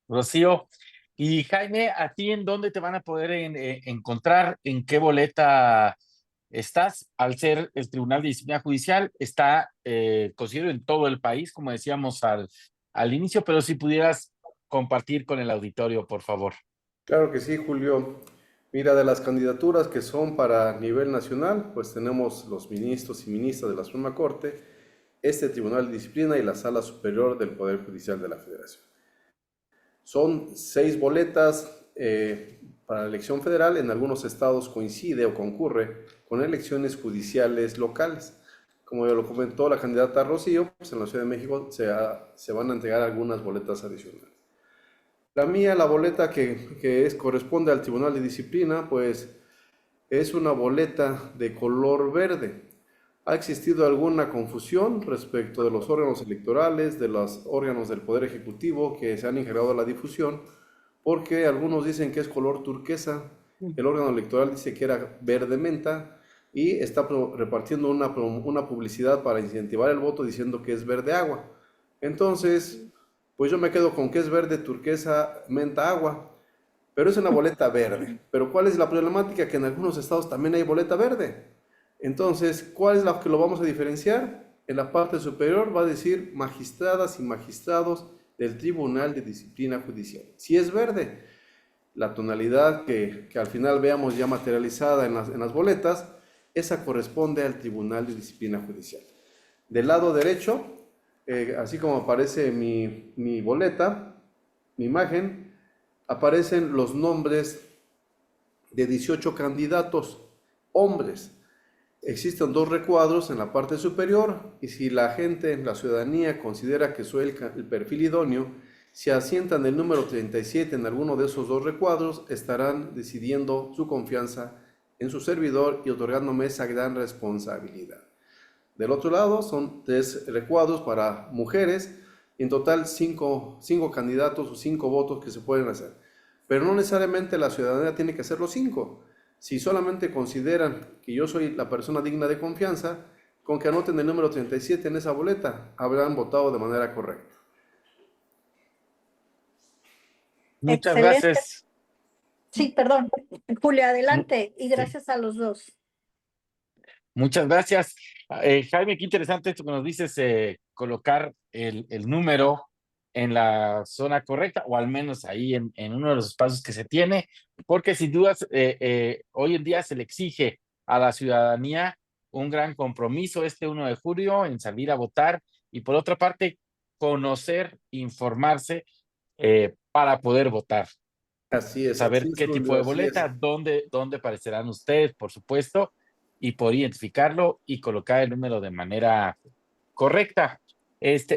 Rocío. Y Jaime, ¿a ti en dónde te van a poder encontrar? ¿En qué boleta estás? Al ser el Tribunal de Disciplina Judicial, está considerado en todo el país, como decíamos al inicio, pero si pudieras compartir con el auditorio, por favor. Claro que sí, Julio. Mira, de las candidaturas que son para nivel nacional, pues tenemos los ministros y ministras de la Suprema Corte, este Tribunal de Disciplina y la Sala Superior del Poder Judicial de la Federación. Son 6 boletas para la elección federal. En algunos estados coincide o concurre con elecciones judiciales locales. Como ya lo comentó la candidata Rocío, pues en la Ciudad de México se van a entregar algunas boletas adicionales. La mía, la boleta que corresponde al Tribunal de Disciplina, pues es una boleta de color verde. Ha existido alguna confusión respecto de los órganos electorales, de los órganos del Poder Ejecutivo que se han integrado a la difusión, porque algunos dicen que es color turquesa, el órgano electoral dice que era verde menta y está repartiendo una publicidad para incentivar el voto diciendo que es verde agua. Entonces, pues yo me quedo con que es verde turquesa menta agua, pero es una boleta verde. Pero ¿cuál es la problemática? Que en algunos estados también hay boleta verde. Entonces, ¿cuál es la que lo vamos a diferenciar? En la parte superior va a decir magistradas y magistrados del Tribunal de Disciplina Judicial. Si es verde, la tonalidad que al final veamos ya materializada en las boletas, esa corresponde al Tribunal de Disciplina Judicial. Del lado derecho, así como aparece mi boleta, mi imagen, aparecen los nombres de 18 candidatos, hombres. Existen 2 recuadros en la parte superior y si la gente, la ciudadanía, considera que soy el perfil idóneo, si asientan el número 37 en alguno de esos 2 recuadros, estarán decidiendo su confianza en su servidor y otorgándome esa gran responsabilidad. Del otro lado son 3 recuadros para mujeres, en total 5 candidatos o 5 votos que se pueden hacer. Pero no necesariamente la ciudadanía tiene que hacer los 5. Si solamente consideran que yo soy la persona digna de confianza, con que anoten el número 37 en esa boleta, habrán votado de manera correcta. Muchas Excelente. gracias. Sí, perdón. Julia, adelante. Y gracias a los dos. Muchas gracias. Jaime, qué interesante esto que nos dices, colocar el número en la zona correcta, o al menos ahí en uno de los espacios que se tiene, porque sin dudas hoy en día se le exige a la ciudadanía un gran compromiso este 1 de julio en salir a votar y por otra parte conocer, informarse para poder votar. saber así es, qué tipo Julio, de así es. boleta, dónde aparecerán ustedes, por supuesto, y poder identificarlo y colocar el número de manera correcta.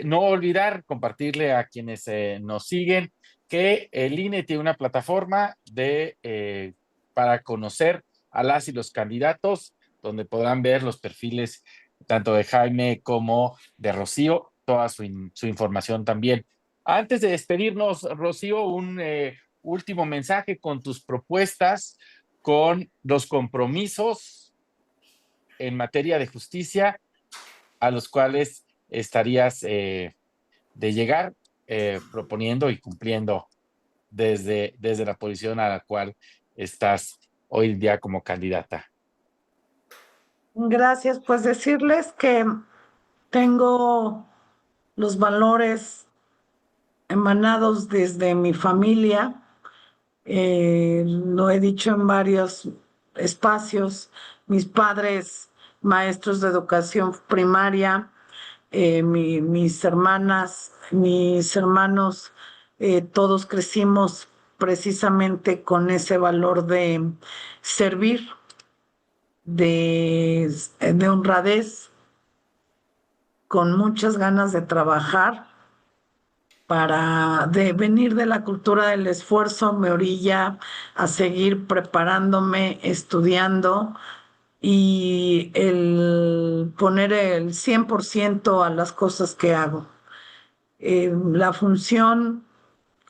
No olvidar compartirle a quienes nos siguen que el INE tiene una plataforma para conocer a las y los candidatos, donde podrán ver los perfiles tanto de Jaime como de Rocío, toda su información también. Antes de despedirnos, Rocío, un último mensaje con tus propuestas, con los compromisos en materia de justicia a los cuales estarías de llegar proponiendo y cumpliendo desde la posición a la cual estás hoy en día como candidata. Gracias, pues decirles que tengo los valores emanados desde mi familia. Lo he dicho en varios espacios, mis padres, maestros de educación primaria, mis hermanas, mis hermanos, todos crecimos precisamente con ese valor de servir, de honradez, con muchas ganas de trabajar de venir de la cultura del esfuerzo, me orilla a seguir preparándome, estudiando y el poner el 100% a las cosas que hago. La función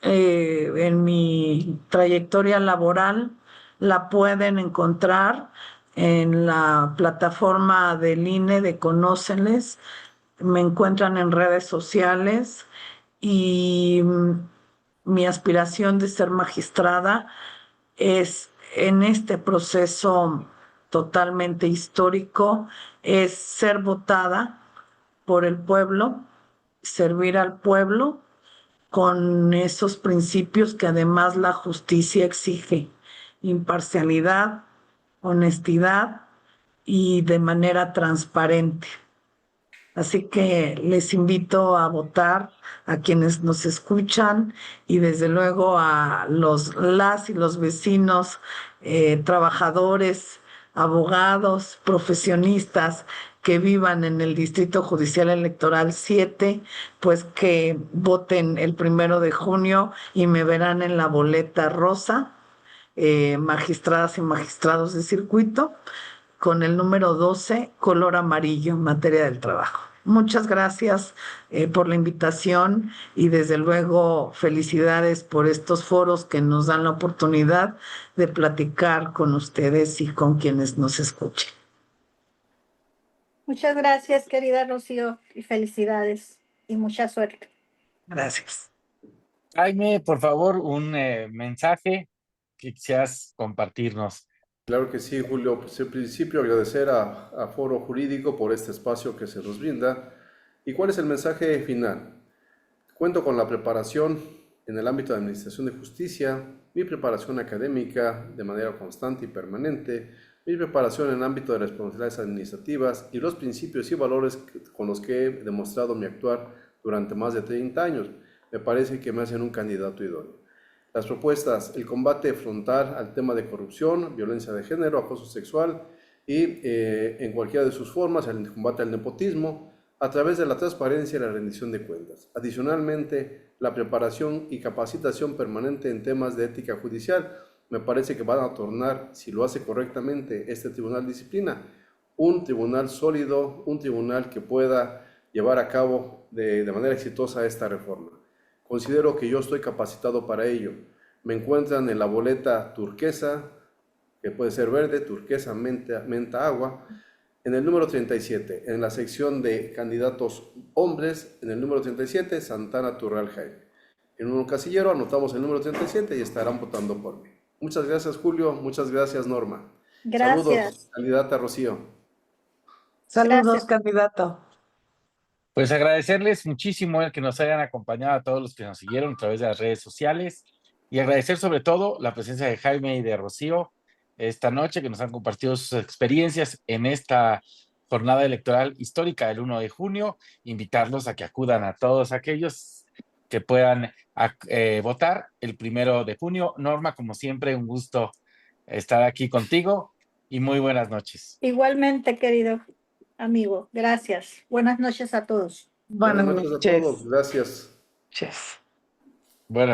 en mi trayectoria laboral la pueden encontrar en la plataforma del INE de Conóceles. Me encuentran en redes sociales y mi aspiración de ser magistrada es en este proceso totalmente histórico, es ser votada por el pueblo, servir al pueblo con esos principios que además la justicia exige: imparcialidad, honestidad y de manera transparente. Así que les invito a votar a quienes nos escuchan y desde luego a las y los vecinos, trabajadores, abogados, profesionistas que vivan en el Distrito Judicial Electoral 7, pues que voten el 1 de junio y me verán en la boleta rosa, magistradas y magistrados de circuito, con el número 12, color amarillo, en materia del trabajo. Muchas gracias por la invitación y desde luego felicidades por estos foros que nos dan la oportunidad de platicar con ustedes y con quienes nos escuchen. Muchas gracias, querida Rocío, y felicidades y mucha suerte. Gracias. Jaime, por favor, un mensaje que quisieras compartirnos. Claro que sí, Julio. Pues en principio agradecer a Foro Jurídico por este espacio que se nos brinda. ¿Y cuál es el mensaje final? Cuento con la preparación en el ámbito de Administración de Justicia, mi preparación académica de manera constante y permanente, mi preparación en el ámbito de responsabilidades administrativas y los principios y valores con los que he demostrado mi actuar durante más de 30 años. Me parece que me hacen un candidato idóneo. Las propuestas: el combate frontal al tema de corrupción, violencia de género, acoso sexual y en cualquiera de sus formas, el combate al nepotismo, a través de la transparencia y la rendición de cuentas. Adicionalmente, la preparación y capacitación permanente en temas de ética judicial. Me parece que van a tornar, si lo hace correctamente este Tribunal de Disciplina, un tribunal sólido, un tribunal que pueda llevar a cabo de manera exitosa esta reforma. Considero que yo estoy capacitado para ello. Me encuentran en la boleta turquesa, que puede ser verde, turquesa, menta, agua, en el número 37, en la sección de candidatos hombres, en el número 37, Santana Turral Jaime. En un casillero anotamos el número 37 y estarán votando por mí. Muchas gracias, Julio. Muchas gracias, Norma. Gracias. Saludos, candidata Rocío. Saludos, Gracias. candidato. Pues agradecerles muchísimo el que nos hayan acompañado a todos los que nos siguieron a través de las redes sociales y agradecer sobre todo la presencia de Jaime y de Rocío esta noche, que nos han compartido sus experiencias en esta jornada electoral histórica del 1 de junio. Invitarlos a que acudan a todos aquellos que puedan votar el 1 de junio. Norma, como siempre, un gusto estar aquí contigo y muy buenas noches. Igualmente, querido amigo, gracias. Buenas noches a todos. Buenas Buenas noches a todos, noches. gracias. Noches. Buenas